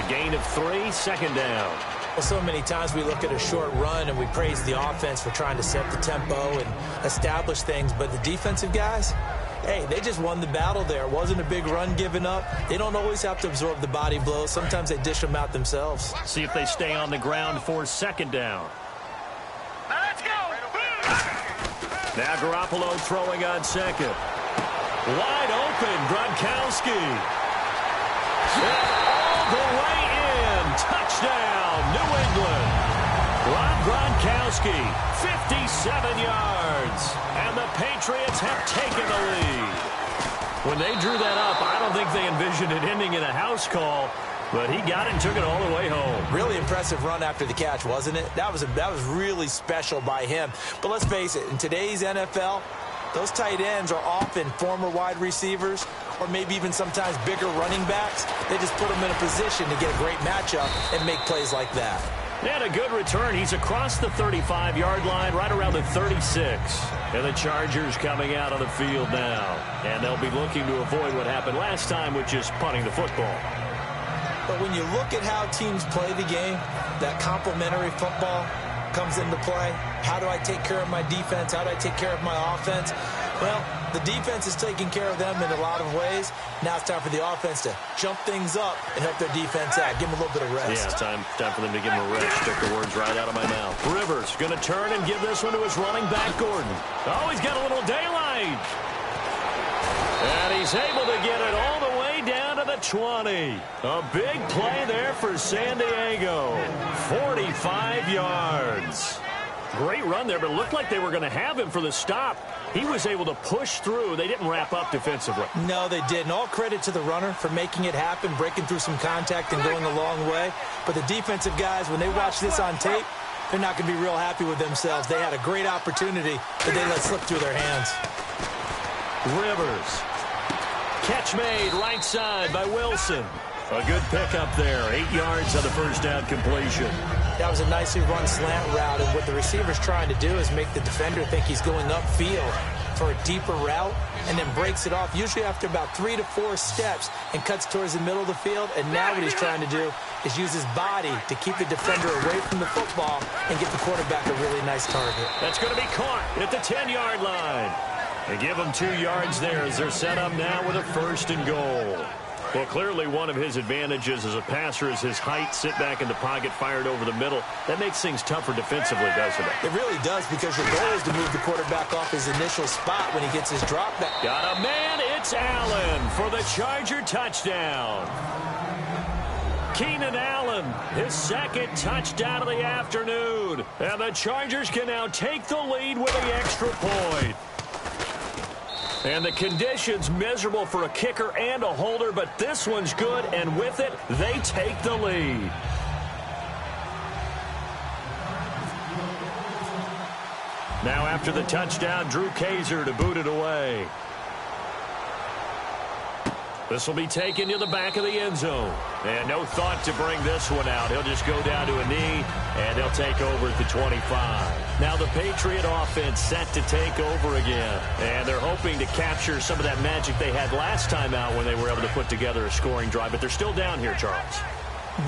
A gain of 3, 2nd down. Well, so many times we look at a short run and we praise the offense for trying to set the tempo and establish things, but the defensive guys, hey, they just won the battle there. It wasn't a big run given up. They don't always have to absorb the body blows. Sometimes they dish them out themselves. See if they stay on the ground for 2nd down. Let's go. Now Garoppolo throwing on 2nd. Wide open, Gronkowski. All the way in. Touchdown, New England. Rob Gronkowski, 57 yards. And the Patriots have taken the lead. When they drew that up, I don't think they envisioned it ending in a house call, but he got it and took it all the way home. Really impressive run after the catch, wasn't it? That was really special by him. But let's face it, in today's NFL, those tight ends are often former wide receivers or maybe even sometimes bigger running backs. They just put them in a position to get a great matchup and make plays like that. And a good return. He's across the 35-yard line, right around the 36. And the Chargers coming out on the field now. And they'll be looking to avoid what happened last time, which is punting the football. But when you look at how teams play the game, that complementary football comes into play. How do I take care of my defense? How do I take care of my offense? Well, the defense is taking care of them in a lot of ways. Now it's time for the offense to jump things up and help their defense out. Give them a little bit of rest. Yeah, time for them to give him a rest. Took the words right out of my mouth. Rivers going to turn and give this one to his running back, Gordon. Oh, he's got a little daylight. And he's able to get it all the way down to the 20. A big play there for San Diego. 45 yards. Great run there, but it looked like they were going to have him for the stop. He was able to push through. They didn't wrap up defensively. No, they didn't. All credit to the runner for making it happen, breaking through some contact and going a long way. But the defensive guys, when they watch this on tape, they're not going to be real happy with themselves. They had a great opportunity, but they let slip through their hands. Rivers. Catch made right side by Wilson. A good pickup there. 8 yards on the first down completion. That was a nicely run slant route, and what the receiver's trying to do is make the defender think he's going upfield for a deeper route and then breaks it off, usually after about 3 to 4 steps, and cuts towards the middle of the field. And now what he's trying to do is use his body to keep the defender away from the football and get the quarterback a really nice target. That's going to be caught at the 10-yard line. They give him 2 yards there as they're set up now with a 1st and goal. Well, clearly one of his advantages as a passer is his height, sit back in the pocket, fired over the middle. That makes things tougher defensively, doesn't it? It really does, because your goal is to move the quarterback off his initial spot when he gets his drop back. Got a man, it's Allen for the Charger touchdown. Keenan Allen, his 2nd touchdown of the afternoon. And the Chargers can now take the lead with the extra point. And the conditions miserable for a kicker and a holder, but this one's good, and with it, they take the lead. Now after the touchdown, Drew Kaiser to boot it away. This will be taken to the back of the end zone. And no thought to bring this one out. He'll just go down to a knee, and they'll take over at the 25. Now the Patriot offense set to take over again. And they're hoping to capture some of that magic they had last time out when they were able to put together a scoring drive. But they're still down here, Charles.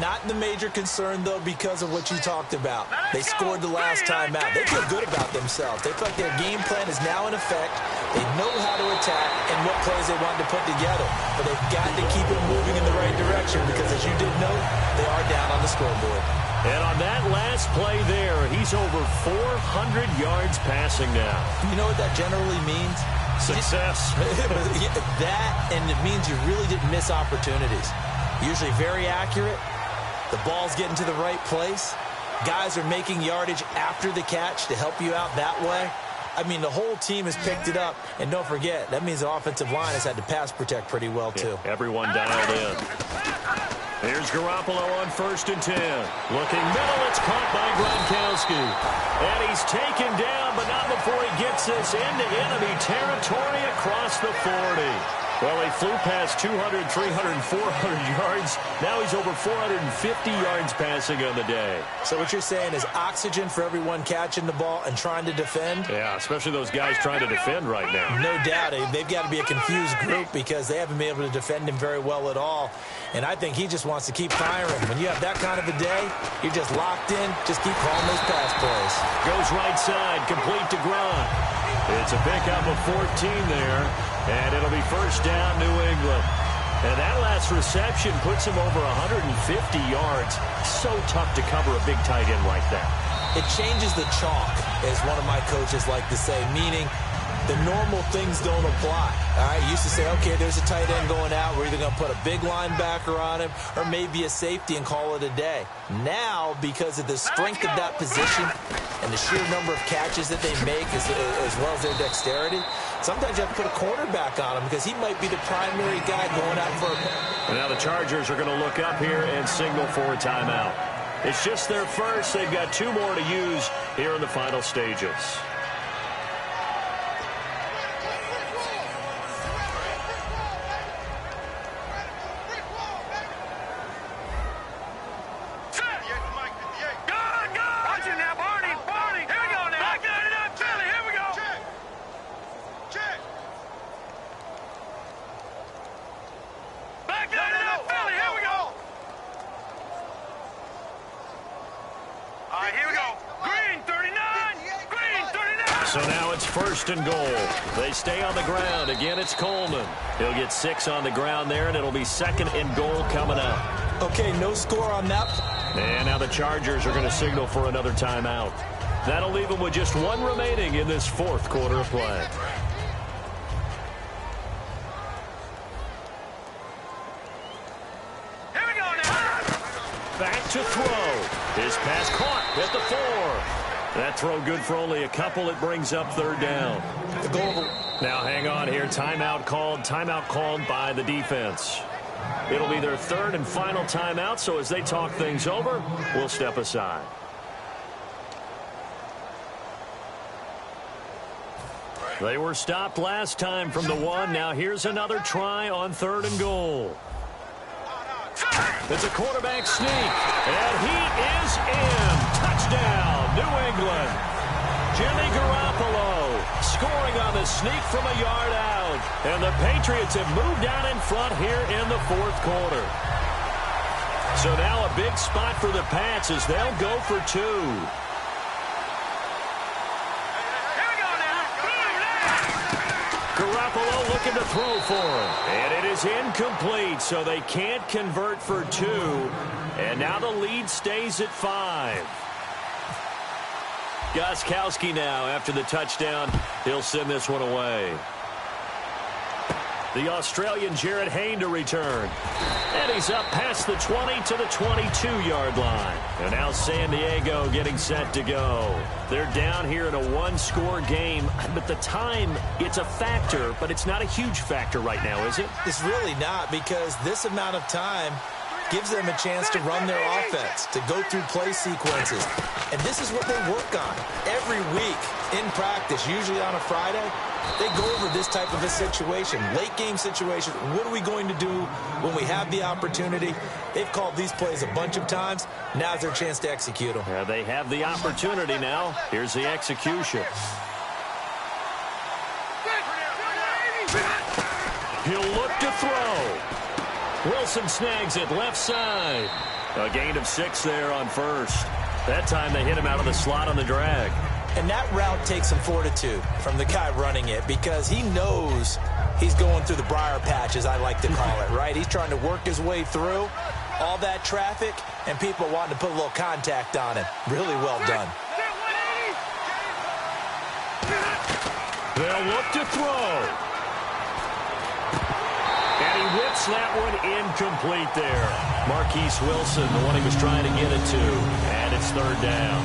Not the major concern, though, because of what you talked about. They scored the last time out. They feel good about themselves. They feel like their game plan is now in effect. They know how to attack and what plays they want to put together. But they've got to keep it moving in the right direction because, as you did note, they are down on the scoreboard. And on that last play there, he's over 400 yards passing now. You know what that generally means? Success. That, and it means you really didn't miss opportunities. Usually very accurate. The ball's getting to the right place. Guys are making yardage after the catch to help you out that way. I mean, the whole team has picked it up. And don't forget, that means the offensive line has had to pass protect pretty well, too. Yeah, everyone dialed in. Here's Garoppolo on 1st and 10. Looking middle, it's caught by Gronkowski. And he's taken down, but not before he gets this into enemy territory across the 40. Well, he flew past 200, 300, 400 yards. Now he's over 450 yards passing on the day. So what you're saying is oxygen for everyone catching the ball and trying to defend? Yeah, especially those guys trying to defend right now. No doubt. They've got to be a confused group because they haven't been able to defend him very well at all. And I think he just wants to keep firing. When you have that kind of a day, you're just locked in. Just keep calling those pass plays. Goes right side, complete to Gronk. It's a pickup of 14 there. And it'll be 1st down, New England. And that last reception puts him over 150 yards. So tough to cover a big tight end like that. It changes the chalk, as one of my coaches like to say, meaning the normal things don't apply. All right, you used to say, okay, there's a tight end going out. We're either going to put a big linebacker on him or maybe a safety and call it a day. Now, because of the strength of that position and the sheer number of catches that they make as well as their dexterity, sometimes you have to put a cornerback on him because he might be the primary guy going out for a... And now the Chargers are going to look up here and signal for a timeout. It's just their first. They've got 2 more to use here in the final stages. So now it's 1st and goal. They stay on the ground. Again, it's Coleman. He'll get 6 on the ground there, and it'll be 2nd and goal coming up. Okay, no score on that. And now the Chargers are going to signal for another timeout. That'll leave them with just 1 remaining in this 4th quarter of play. Here we go now. Back to throw. His pass caught at the 4. That throw good for only a couple. It brings up 3rd down. The goal. Now hang on here. Timeout called by the defense. It'll be their 3rd and final timeout, so as they talk things over, we'll step aside. They were stopped last time from the 1. Now here's another try on 3rd and goal. It's a quarterback sneak, and he is in. Touchdown, New England. Jimmy Garoppolo scoring on the sneak from a yard out. And the Patriots have moved out in front here in the 4th quarter. So now a big spot for the Pats as they'll go for 2. Garoppolo looking to throw for him. And it is incomplete, so they can't convert for 2. And now the lead stays at 5. Gostkowski now after the touchdown. He'll send this one away. The Australian Jared Hayne to return. And he's up past the 20 to the 22-yard line. And now San Diego getting set to go. They're down here in a 1-score game. But the time, it's a factor, but it's not a huge factor right now, is it? It's really not, because this amount of time gives them a chance to run their offense, to go through play sequences. And this is what they work on every week in practice, usually on a Friday. They go over this type of a situation, late game situation. What are we going to do when we have the opportunity? They've called these plays a bunch of times. Now's their chance to execute them. Yeah, they have the opportunity now. Here's the execution. He'll look to throw. Wilson snags it left side. A gain of 6 there on 1st. That time they hit him out of the slot on the drag. And that route takes some fortitude from the guy running it, because he knows he's going through the briar patch, as I like to call it, right? He's trying to work his way through all that traffic, and people wanting to put a little contact on him. Really well done. They'll look to throw. And he whips that one incomplete there. Marquise Wilson, the one he was trying to get it to. And it's 3rd down.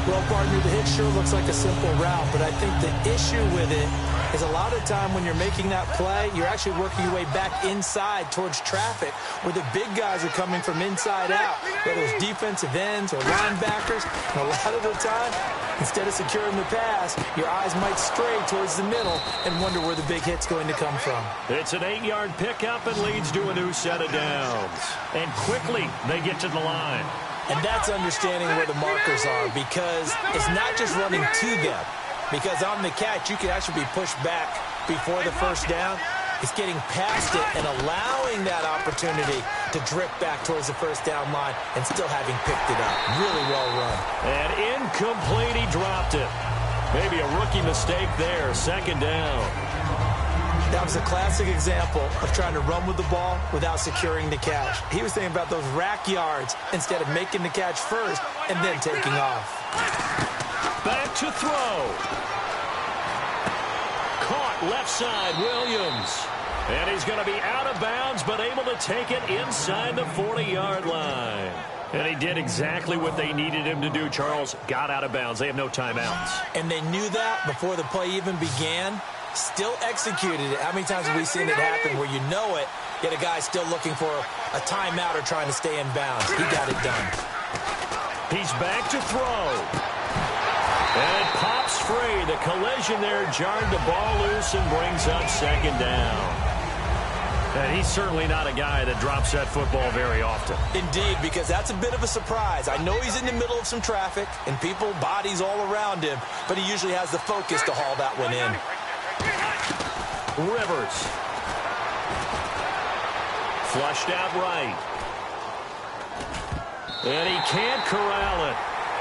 Well, partner, the hit sure looks like a simple route, but I think the issue with it is a lot of time when you're making that play, you're actually working your way back inside towards traffic, where the big guys are coming from inside out, whether it's defensive ends or linebackers. And a lot of the time, instead of securing the pass, your eyes might stray towards the middle and wonder where the big hit's going to come from. It's an 8-yard pickup and leads to a new set of downs. And quickly, they get to the line. And that's understanding where the markers are, because it's not just running to them. Because on the catch, you can actually be pushed back before the 1st down. It's getting past it and allowing that opportunity to drift back towards the 1st down line and still having picked it up. Really well run. And incomplete, he dropped it. Maybe a rookie mistake there, 2nd down. That was a classic example of trying to run with the ball without securing the catch. He was thinking about those rack yards instead of making the catch first and then taking off. Back to throw. Caught left side, Williams. And he's going to be out of bounds, but able to take it inside the 40-yard line. And he did exactly what they needed him to do, Charles. Got out of bounds. They have no timeouts. And they knew that before the play even began. Still executed it. How many times have we seen it happen where you know it, yet a guy's still looking for a timeout or trying to stay in bounds? He got it done. He's back to throw. And it pops free. The collision there jarred the ball loose and brings up 2nd down. And he's certainly not a guy that drops that football very often. Indeed, because that's a bit of a surprise. I know he's in the middle of some traffic and people, bodies all around him, but he usually has the focus to haul that one in. Rivers. Flushed out right. And he can't corral it.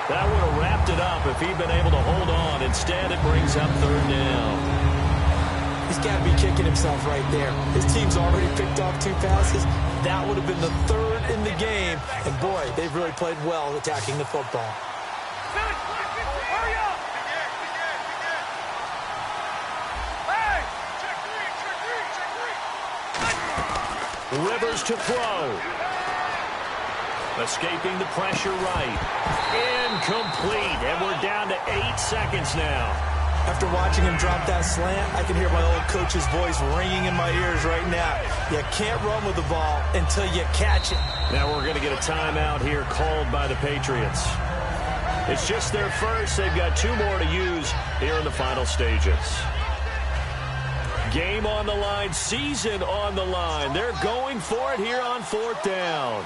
That would have wrapped it up if he'd been able to hold on. Instead, it brings up third down. He's got to be kicking himself right there. His team's already picked off 2 passes. That would have been the 3rd in the game. And, boy, they've really played well attacking the football. Hurry up! Hey! Check three. Rivers to throw. Escaping the pressure right. Incomplete. And we're down to 8 seconds now. After watching him drop that slant, I can hear my old coach's voice ringing in my ears right now. You can't run with the ball until you catch it. Now we're going to get a timeout here called by the Patriots. It's just their first. They've got 2 more to use here in the final stages. Game on the line, season on the line. They're going for it here on 4th down.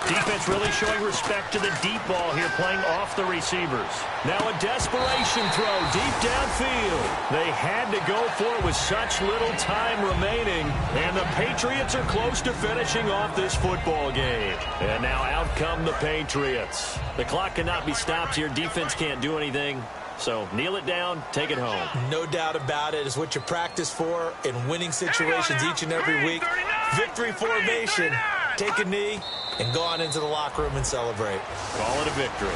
Defense really showing respect to the deep ball here, playing off the receivers. Now a desperation throw deep downfield. They had to go for it with such little time remaining, and the Patriots are close to finishing off this football game. And now out come the Patriots. The clock cannot be stopped here. Defense can't do anything. So kneel it down, take it home. No doubt about it. It's what you practice for in winning situations each and every week. Victory formation. Take a knee and go on into the locker room and celebrate. Call it a victory.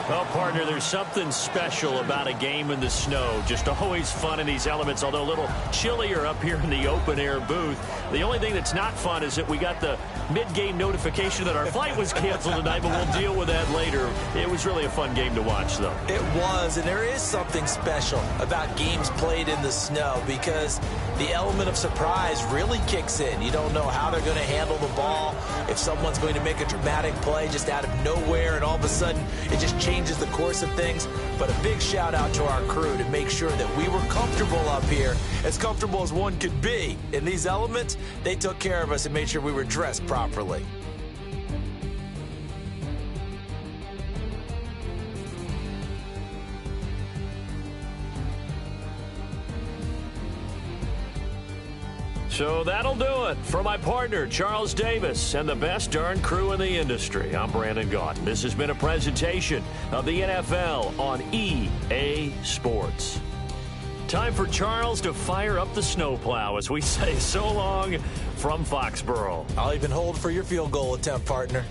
Well, partner, there's something special about a game in the snow. Just always fun in these elements, although a little chillier up here in the open-air booth. The only thing that's not fun is that we got the mid-game notification that our flight was canceled tonight, but we'll deal with that later. It was really a fun game to watch, though. It was, and there is something special about games played in the snow because the element of surprise really kicks in. You don't know how they're going to handle the ball, if someone's going to make a dramatic play just out of nowhere, and all of a sudden it just changes the course of things. But a big shout out to our crew to make sure that we were comfortable up here, as comfortable as one could be. In these elements, they took care of us and made sure we were dressed properly. So that'll do it for my partner, Charles Davis, and the best darn crew in the industry. I'm Brandon Gaudin. This has been a presentation of the NFL on EA Sports. Time for Charles to fire up the snowplow as we say so long from Foxborough. I'll even hold for your field goal attempt, partner.